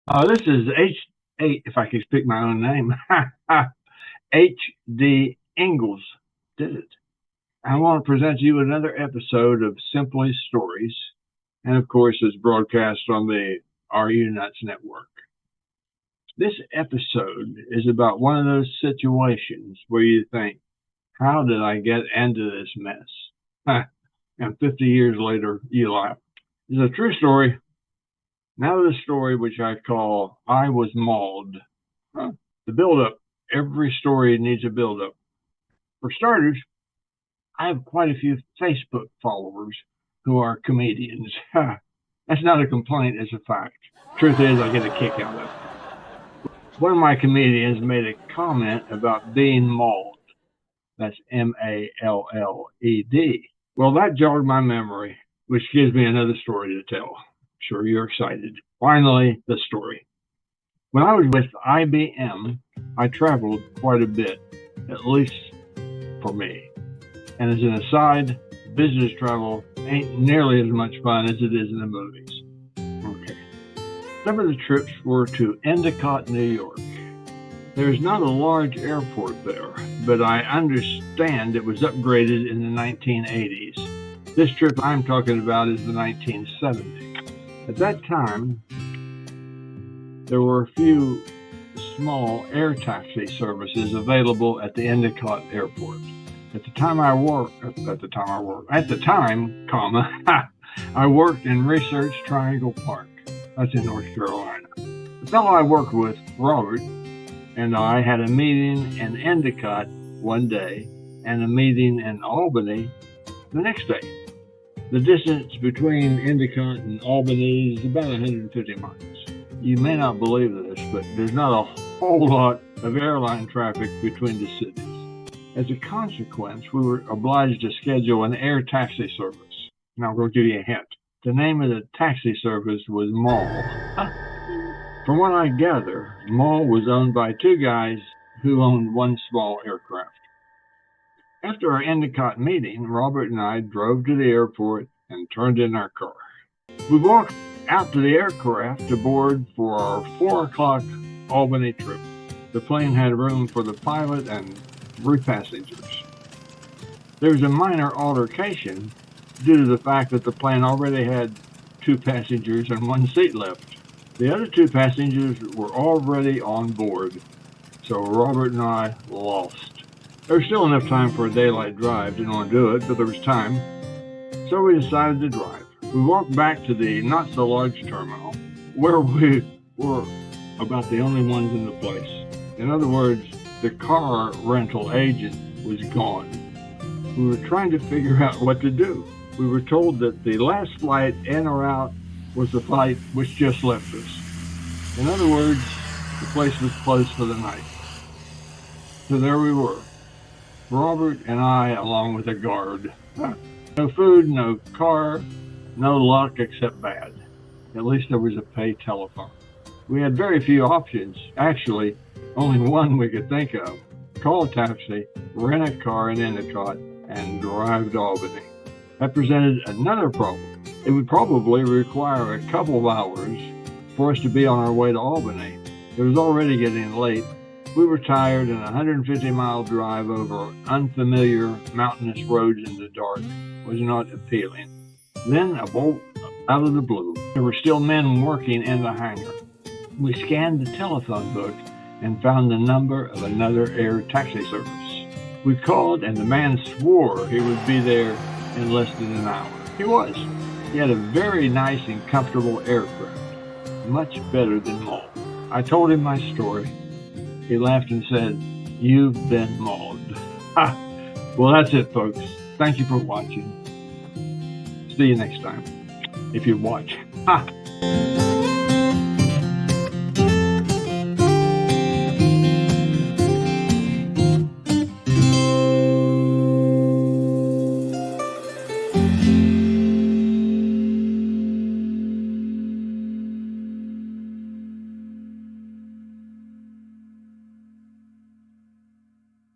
This is H8, if I can speak my own name. H.D. Ingles did it. I want to present to you another episode of Simply Stories, and of course, it's broadcast on the RU Nuts Network. This episode is about one of those situations where you think, how did I get into this mess? And 50 years later, you laugh. It's a true story. Now the story which I call I Was Mauled. The build-up. Every story needs a build-up. For starters, I have quite a few Facebook followers who are comedians. That's not a complaint, it's a fact. Truth is, I get a kick out of it. One of my comedians made a comment about being mauled. That's M-A-L-L-E-D. Well, that jogged my memory, which gives me another story to tell. Sure, you're excited. Finally, the story. When I was with IBM, I traveled quite a bit, at least for me. And as an aside, business travel ain't nearly as much fun as it is in the movies. Okay. Some of the trips were to Endicott, New York. There's not a large airport there, but I understand it was upgraded in the 1980s. This trip I'm talking about is the 1970s. At that time, there were a few small air taxi services available at the Endicott Airport. At the time, I worked in Research Triangle Park. That's in North Carolina. The fellow I worked with, Robert, and I had a meeting in Endicott one day and a meeting in Albany the next day. The distance between Endicott and Albany is about 150 miles. You may not believe this, but there's not a whole lot of airline traffic between the cities. As a consequence, we were obliged to schedule an air taxi service. Now, I'm going to give you a hint. The name of the taxi service was Mall. From what I gather, Mall was owned by two guys who owned one small aircraft. After our Endicott meeting, Robert and I drove to the airport and turned in our car. We walked out to the aircraft to board for our 4 o'clock Albany trip. The plane had room for the pilot and 3 passengers. There was a minor altercation due to the fact that the plane already had 2 passengers and 1 seat left. The other 2 passengers were already on board, so Robert and I lost. There was still enough time for a daylight drive. Didn't want to do it, but there was time, so we decided to drive. We walked back to the not-so-large terminal, where we were about the only ones in the place. In other words, the car rental agent was gone. We were trying to figure out what to do. We were told that the last flight in or out was the flight which just left us. In other words, the place was closed for the night. So there we were, Robert and I along with a guard. No food, no car, no luck except bad. At least there was a pay telephone. We had very few options. Actually, only one we could think of. Call a taxi, rent a car in Endicott, and drive to Albany. That presented another problem. It would probably require a couple of hours for us to be on our way to Albany. It was already getting late. We were tired, and a 150-mile drive over unfamiliar mountainous roads in the dark was not appealing. Then, a bolt out of the blue, there were still men working in the hangar. We scanned the telephone book and found the number of another air taxi service. We called, and the man swore he would be there in less than an hour. He was. He had a very nice and comfortable aircraft, much better than Mall. I told him my story. He laughed and said, "You've been mauled." Well, that's it, folks. Thank you for watching. See you next time, if you watch.